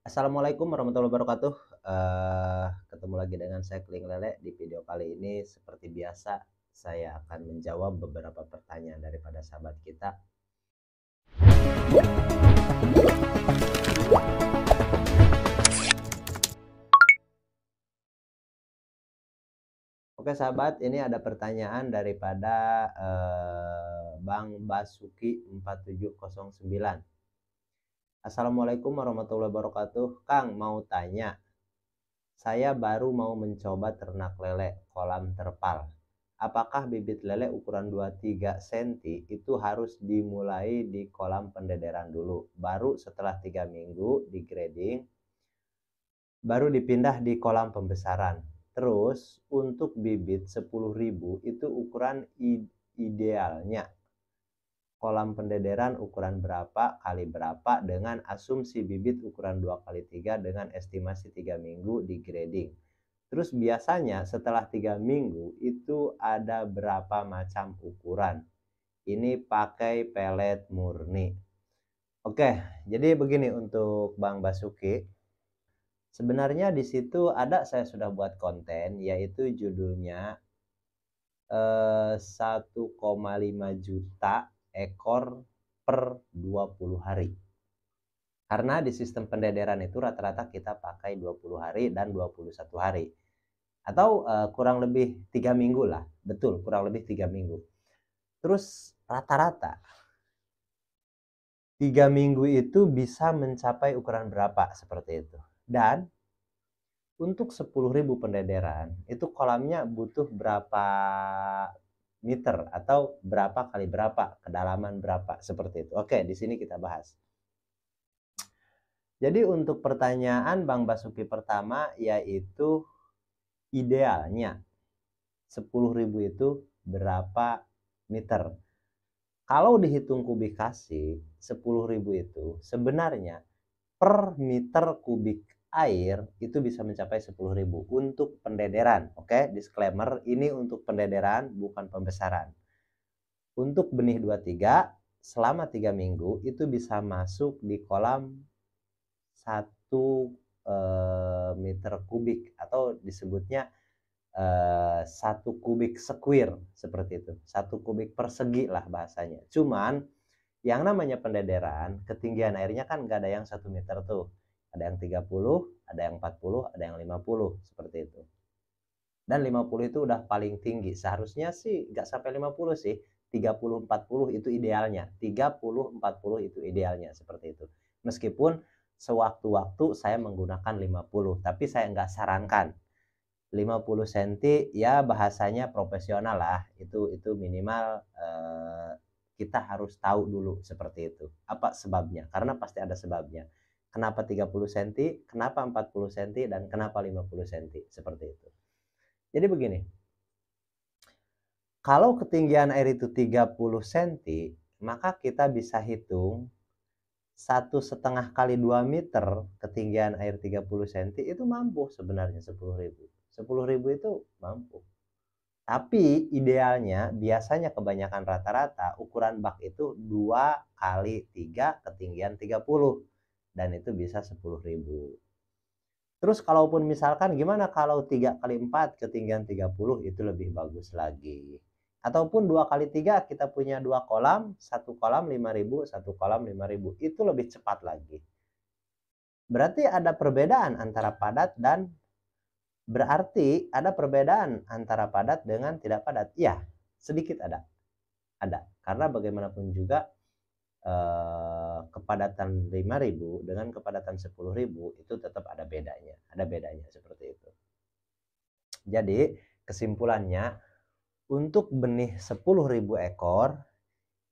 Assalamualaikum warahmatullahi wabarakatuh. Ketemu lagi dengan saya Kling Lele. Di video kali ini seperti biasa saya akan menjawab beberapa pertanyaan daripada sahabat kita. Oke sahabat, ini ada pertanyaan daripada Bang Basuki 4709. Assalamualaikum warahmatullahi wabarakatuh. Kang, mau tanya, saya baru mau mencoba ternak lele kolam terpal. Apakah bibit lele ukuran 23 cm itu harus dimulai di kolam pendederan dulu, baru setelah 3 minggu di grading, baru dipindah di kolam pembesaran. Terus untuk bibit 10.000 itu ukuran idealnya kolam pendederan ukuran berapa kali berapa dengan asumsi bibit ukuran 2x3 dengan estimasi 3 minggu di grading. Terus biasanya setelah 3 minggu itu ada berapa macam ukuran. Ini pakai pelet murni. Oke, jadi begini untuk Bang Basuki. Sebenarnya di situ ada, saya sudah buat konten, yaitu judulnya 1,5 juta ekor per 20 hari. Karena di sistem pendederan itu rata-rata kita pakai 20 hari dan 21 hari. Atau kurang lebih 3 minggu lah. Betul, kurang lebih 3 minggu. Terus rata-rata 3 minggu itu bisa mencapai ukuran berapa seperti itu. Dan untuk 10.000 pendederan itu kolamnya butuh berapa meter atau berapa kali berapa, kedalaman berapa, seperti itu. Oke, di sini kita bahas. Jadi untuk pertanyaan Bang Basuki pertama, yaitu idealnya 10.000 itu berapa meter. Kalau dihitung kubikasi 10.000 itu sebenarnya per meter kubik air itu bisa mencapai 10.000 untuk pendederan. Oke, disclaimer, ini untuk pendederan bukan pembesaran. Untuk benih 23 selama 3 minggu itu bisa masuk di kolam 1 meter kubik atau disebutnya 1 kubik square, seperti itu, 1 kubik persegi lah bahasanya. Cuman yang namanya pendederan ketinggian airnya kan nggak ada yang 1 meter tuh, ada yang 30, ada yang 40, ada yang 50, seperti itu. Dan 50 itu udah paling tinggi, seharusnya sih nggak sampai 50 sih, 30-40 itu idealnya, 30-40 itu idealnya, seperti itu. Meskipun sewaktu-waktu saya menggunakan 50, tapi saya nggak sarankan 50 cm, ya bahasanya profesional lah, itu minimal kita harus tahu dulu seperti itu. Apa sebabnya? Karena pasti ada sebabnya. Kenapa 30 cm, kenapa 40 cm, dan kenapa 50 cm, seperti itu. Jadi begini, kalau ketinggian air itu 30 cm, maka kita bisa hitung 1,5 kali 2 meter ketinggian air 30 cm itu mampu sebenarnya 10.000. 10.000 itu mampu. Tapi idealnya biasanya kebanyakan rata-rata ukuran bak itu 2 kali 3 ketinggian 30 dan itu bisa 10.000. Terus kalaupun misalkan gimana kalau 3 kali 4 ketinggian 30 itu lebih bagus lagi. Ataupun 2 kali 3 kita punya 2 kolam, 1 kolam 5.000, 1 kolam 5.000, itu lebih cepat lagi. Berarti ada perbedaan antara padat dan dengan tidak padat. Ya, sedikit ada. Karena bagaimanapun juga kepadatan 5.000 dengan kepadatan 10.000 itu tetap ada bedanya. Seperti itu. Jadi kesimpulannya, untuk benih 10.000 ekor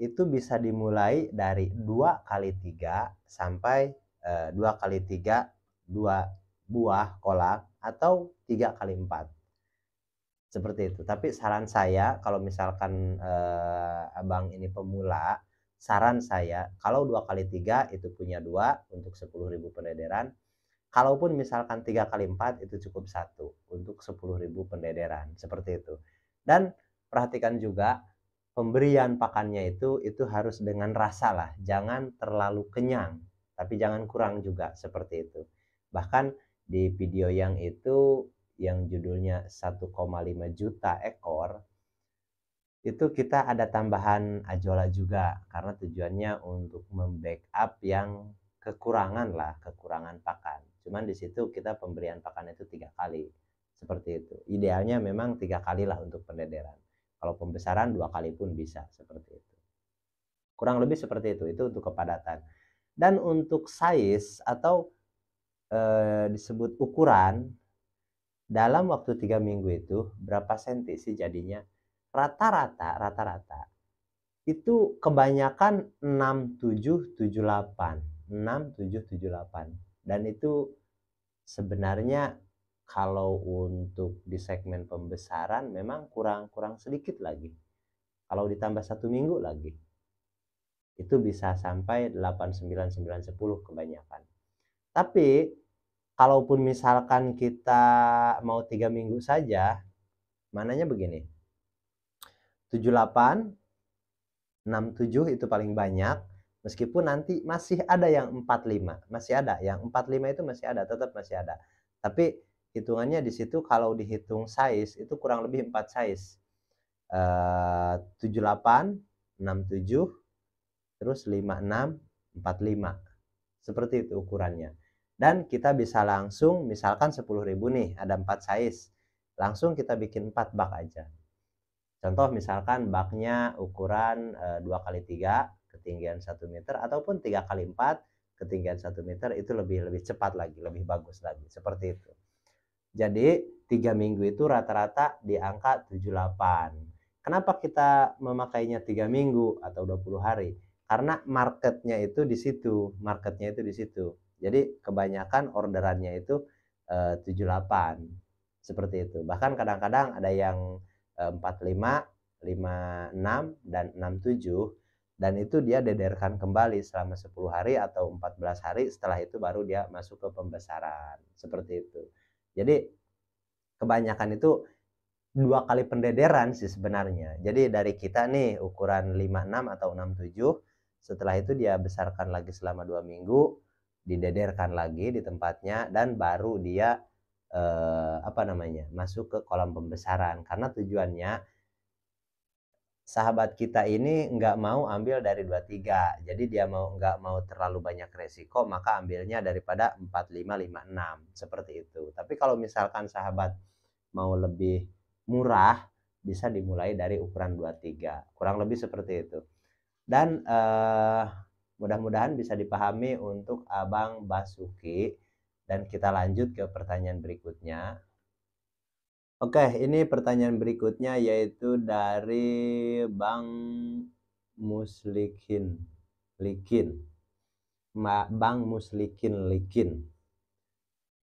itu bisa dimulai dari 2 kali 3 sampai 2 kali 3 2 buah kolak atau 3 kali 4. Seperti itu. Tapi saran saya kalau misalkan abang ini pemula, saran saya kalau 2 kali 3 itu punya 2 untuk 10.000 pendederan. Kalaupun misalkan 3 kali 4 itu cukup 1 untuk 10.000 pendederan, seperti itu. Dan perhatikan juga pemberian pakannya itu harus dengan rasa lah, jangan terlalu kenyang, tapi jangan kurang juga, seperti itu. Bahkan di video yang itu yang judulnya 1,5 juta ekor itu kita ada tambahan ajola juga karena tujuannya untuk membackup yang kekurangan pakan. Cuman di situ kita pemberian pakan itu 3 kali seperti itu. Idealnya memang 3 kali lah untuk pendederan. Kalau pembesaran 2 kali pun bisa seperti itu. Kurang lebih seperti itu untuk kepadatan. Dan untuk size atau disebut ukuran dalam waktu 3 minggu itu berapa senti sih jadinya? Rata-rata itu kebanyakan 6778, 6778. Dan itu sebenarnya kalau untuk di segmen pembesaran memang kurang sedikit lagi. Kalau ditambah 1 minggu lagi, itu bisa sampai 8, 9, 9, 10 kebanyakan. Tapi kalaupun misalkan kita mau 3 minggu saja, mananya begini, 78, 67 itu paling banyak, meskipun nanti masih ada yang 45, masih ada yang 45 itu masih ada, tetap masih ada. Tapi hitungannya di situ kalau dihitung size itu kurang lebih 4 size. 78, 67, terus 56, 45. Seperti itu ukurannya. Dan kita bisa langsung misalkan 10.000 nih, ada 4 size. Langsung kita bikin 4 bak aja. Contoh misalkan baknya ukuran 2x3 ketinggian 1 meter ataupun 3x4 ketinggian 1 meter, itu lebih cepat lagi, lebih bagus lagi seperti itu. Jadi 3 minggu itu rata-rata di angka 78. Kenapa kita memakainya 3 minggu atau 20 hari? Karena marketnya itu di situ, Jadi kebanyakan orderannya itu 78 seperti itu. Bahkan kadang-kadang ada yang 45, 56 dan 67, dan itu dia dederkan kembali selama 10 hari atau 14 hari, setelah itu baru dia masuk ke pembesaran seperti itu. Jadi kebanyakan itu 2 kali pendederan sih sebenarnya. Jadi dari kita nih ukuran 56 atau 67, setelah itu dia besarkan lagi selama 2 minggu, didederkan lagi di tempatnya, dan baru dia masuk ke kolam pembesaran. Karena tujuannya sahabat kita ini nggak mau ambil dari 23, jadi dia nggak mau terlalu banyak resiko, maka ambilnya daripada 45, 56 seperti itu. Tapi kalau misalkan sahabat mau lebih murah, bisa dimulai dari ukuran 23, kurang lebih seperti itu. Dan mudah-mudahan bisa dipahami untuk Abang Basuki, dan kita lanjut ke pertanyaan berikutnya. Oke, ini pertanyaan berikutnya yaitu dari Bang Muslikin Likin. Bang Muslikin Likin.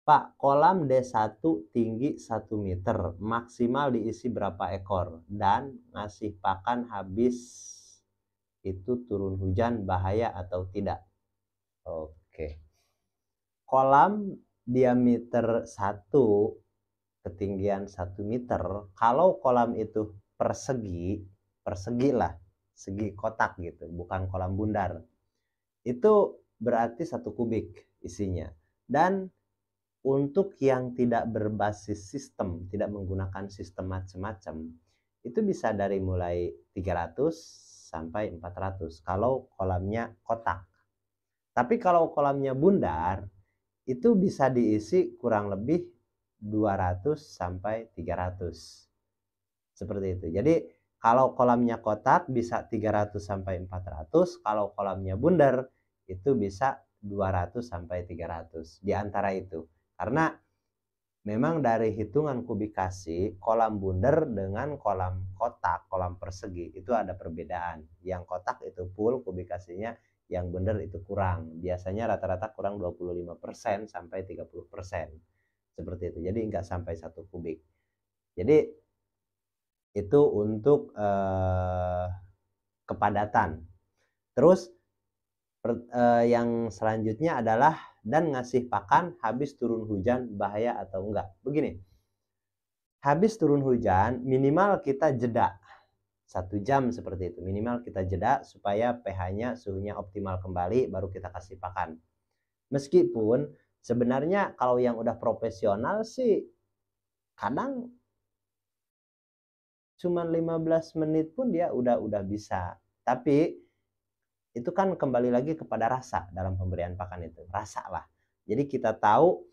Pak, kolam D1 tinggi 1 meter, maksimal diisi berapa ekor? Dan ngasih pakan habis itu turun hujan bahaya atau tidak? Oke. Kolam diameter 1, ketinggian 1 meter, kalau kolam itu persegi lah, segi kotak gitu, bukan kolam bundar, itu berarti 1 kubik isinya. Dan untuk yang tidak berbasis sistem, tidak menggunakan sistem macam-macam, itu bisa dari mulai 300 sampai 400 kalau kolamnya kotak. Tapi kalau kolamnya bundar, itu bisa diisi kurang lebih 200 sampai 300. Seperti itu. Jadi kalau kolamnya kotak bisa 300 sampai 400, kalau kolamnya bundar itu bisa 200 sampai 300 di antara itu. Karena memang dari hitungan kubikasi kolam bundar dengan kolam kotak, kolam persegi itu ada perbedaan. Yang kotak itu full kubikasinya, yang bundar itu kurang. Biasanya rata-rata kurang 25% sampai 30%. Seperti itu. Jadi enggak sampai 1 kubik. Jadi itu untuk kepadatan. Terus yang selanjutnya adalah dan ngasih pakan habis turun hujan bahaya atau enggak. Begini, habis turun hujan minimal kita jeda 1 jam seperti itu. Minimal kita jeda supaya pH-nya, suhunya optimal kembali, baru kita kasih pakan. Meskipun Sebenarnya kalau yang udah profesional sih kadang cuma 15 menit pun dia udah bisa. Tapi itu kan kembali lagi kepada rasa dalam pemberian pakan itu. Rasa lah. Jadi kita tahu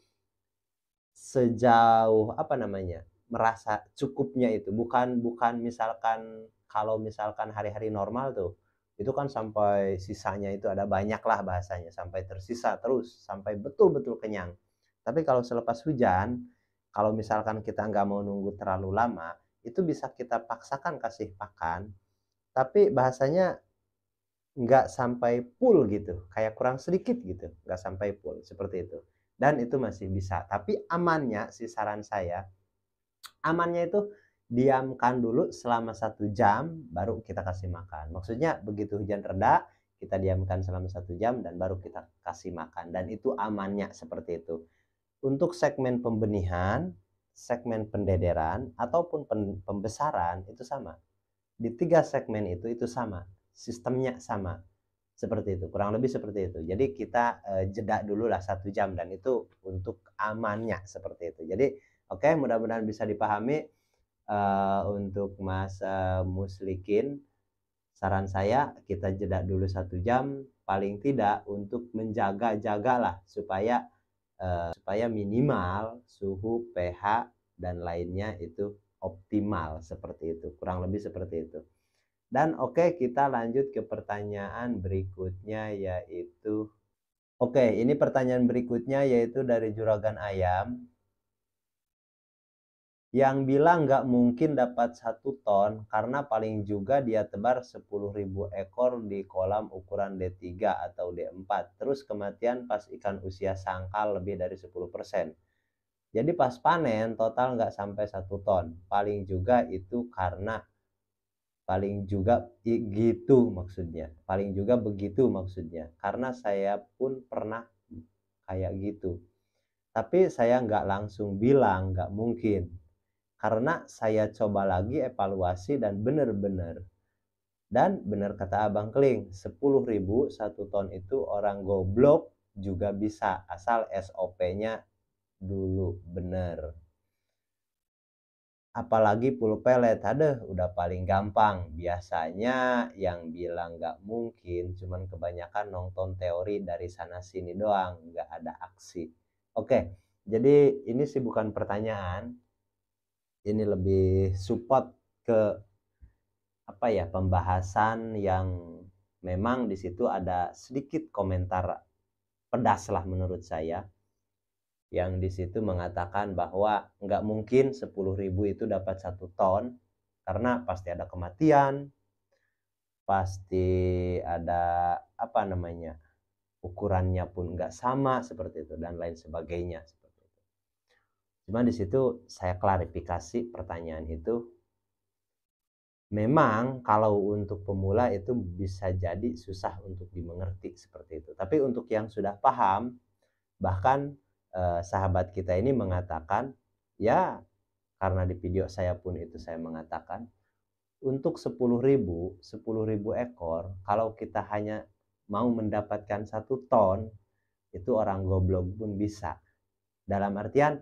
sejauh apa namanya? Merasa cukupnya itu. Bukan misalkan kalau misalkan hari-hari normal tuh itu kan sampai sisanya itu ada banyak lah bahasanya, sampai tersisa terus sampai betul-betul kenyang. Tapi kalau selepas hujan, kalau misalkan kita nggak mau nunggu terlalu lama, itu bisa kita paksakan kasih pakan, tapi bahasanya nggak sampai full gitu, kayak kurang sedikit gitu, nggak sampai full seperti itu. Dan itu masih bisa. Tapi amannya, si saran saya, amannya itu diamkan dulu selama 1 jam, baru kita kasih makan. Maksudnya begitu hujan reda, kita diamkan selama 1 jam dan baru kita kasih makan. Dan itu amannya seperti itu. Untuk segmen pembenihan, segmen pendederan, ataupun pembesaran itu sama. Di 3 segmen itu sama, sistemnya sama. Seperti itu, kurang lebih seperti itu. Jadi kita jeda dulu lah 1 jam, dan itu untuk amannya seperti itu. Jadi oke, mudah-mudahan bisa dipahami. Untuk Mas Muslikin, saran saya kita jeda dulu 1 jam, paling tidak untuk menjaga-jaga lah supaya minimal suhu, pH, dan lainnya itu optimal seperti itu, kurang lebih seperti itu. Dan oke, kita lanjut ke pertanyaan berikutnya, yaitu ini pertanyaan berikutnya yaitu dari Juragan Ayam yang bilang nggak mungkin dapat 1 ton karena paling juga dia tebar 10.000 ekor di kolam ukuran D3 atau D4. Terus kematian pas ikan usia sangkal lebih dari 10%. Jadi pas panen total nggak sampai 1 ton. Paling juga itu karena paling juga gitu maksudnya. Paling juga begitu maksudnya. Karena saya pun pernah kayak gitu. Tapi saya nggak langsung bilang nggak mungkin. Karena saya coba lagi evaluasi dan benar-benar. Dan benar kata Abang Kling, 10.000 1 ton itu orang goblok juga bisa, asal SOP-nya dulu benar. Apalagi full pelet, aduh udah paling gampang. Biasanya yang bilang nggak mungkin cuman kebanyakan nonton teori dari sana sini doang, nggak ada aksi. Oke, jadi ini sih bukan pertanyaan, ini lebih support ke apa ya, pembahasan yang memang di situ ada sedikit komentar pedas lah menurut saya, yang di situ mengatakan bahwa nggak mungkin 10.000 itu dapat 1 ton karena pasti ada kematian, pasti ada apa namanya, ukurannya pun nggak sama seperti itu dan lain sebagainya seperti itu. Cuma di situ saya klarifikasi pertanyaan itu. Memang kalau untuk pemula itu bisa jadi susah untuk dimengerti seperti itu. Tapi untuk yang sudah paham, bahkan sahabat kita ini mengatakan, ya karena di video saya pun itu saya mengatakan, untuk 10.000 ekor, kalau kita hanya mau mendapatkan 1 ton, itu orang goblok pun bisa. Dalam artian,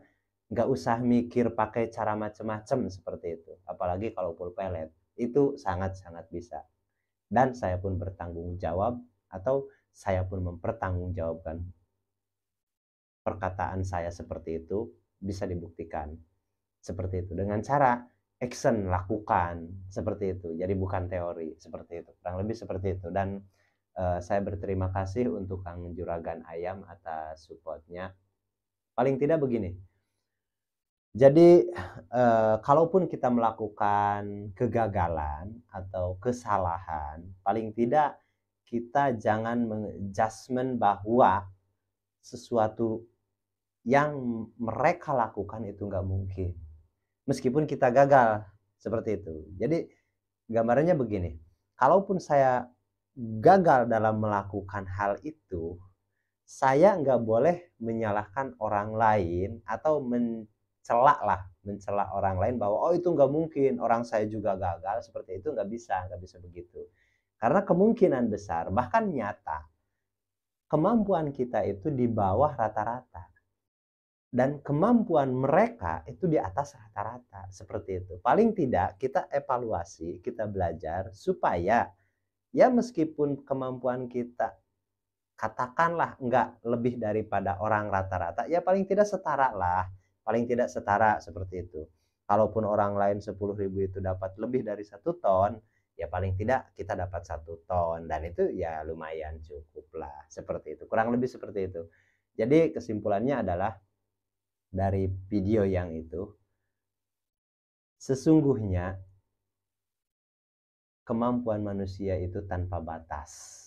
nggak usah mikir pakai cara macam-macam seperti itu. Apalagi kalau full pellet, itu sangat-sangat bisa. Dan saya pun bertanggung jawab, atau saya pun mempertanggungjawabkan perkataan saya seperti itu, bisa dibuktikan seperti itu dengan cara action, lakukan seperti itu. Jadi bukan teori seperti itu, kurang lebih seperti itu. Dan saya berterima kasih untuk Kang Juragan Ayam atas supportnya. Paling tidak begini, jadi kalaupun kita melakukan kegagalan atau kesalahan, paling tidak kita jangan menjudgment bahwa sesuatu yang mereka lakukan itu nggak mungkin. Meskipun kita gagal seperti itu. Jadi gambarannya begini, kalaupun saya gagal dalam melakukan hal itu, saya nggak boleh menyalahkan orang lain atau mencela orang lain bahwa oh itu nggak mungkin, orang saya juga gagal seperti itu, nggak bisa begitu. Karena kemungkinan besar bahkan nyata kemampuan kita itu di bawah rata-rata. dan kemampuan mereka itu di atas rata-rata, seperti itu. Paling tidak kita evaluasi, kita belajar supaya ya meskipun kemampuan kita katakanlah enggak lebih daripada orang rata-rata, ya paling tidak setara lah, paling tidak setara seperti itu. Kalaupun orang lain 10.000 itu dapat lebih dari 1 ton, ya paling tidak kita dapat 1 ton, dan itu ya lumayan cukup lah, seperti itu. Kurang lebih seperti itu. Jadi kesimpulannya adalah dari video yang itu, sesungguhnya kemampuan manusia itu tanpa batas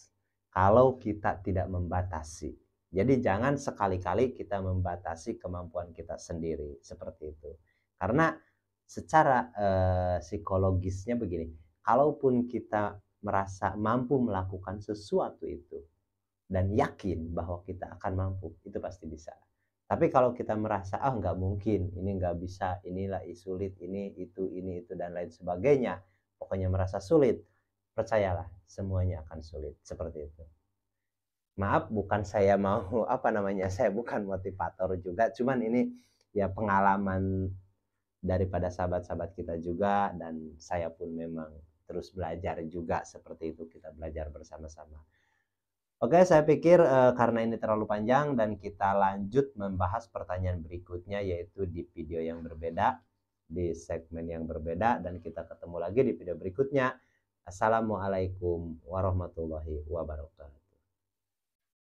kalau kita tidak membatasi. Jadi jangan sekali-kali kita membatasi kemampuan kita sendiri, seperti itu. Karena secara psikologisnya begini, kalaupun kita merasa mampu melakukan sesuatu itu dan yakin bahwa kita akan mampu, itu pasti bisa. Tapi kalau kita merasa nggak mungkin, ini nggak bisa, inilah sulit, ini itu dan lain sebagainya, pokoknya merasa sulit, percayalah semuanya akan sulit, seperti itu. Maaf, bukan saya mau saya bukan motivator juga, cuman ini ya pengalaman daripada sahabat-sahabat kita juga, dan saya pun memang terus belajar juga, seperti itu, kita belajar bersama-sama. Oke, saya pikir karena ini terlalu panjang dan kita lanjut membahas pertanyaan berikutnya, yaitu di video yang berbeda, di segmen yang berbeda, dan kita ketemu lagi di video berikutnya. Assalamualaikum warahmatullahi wabarakatuh.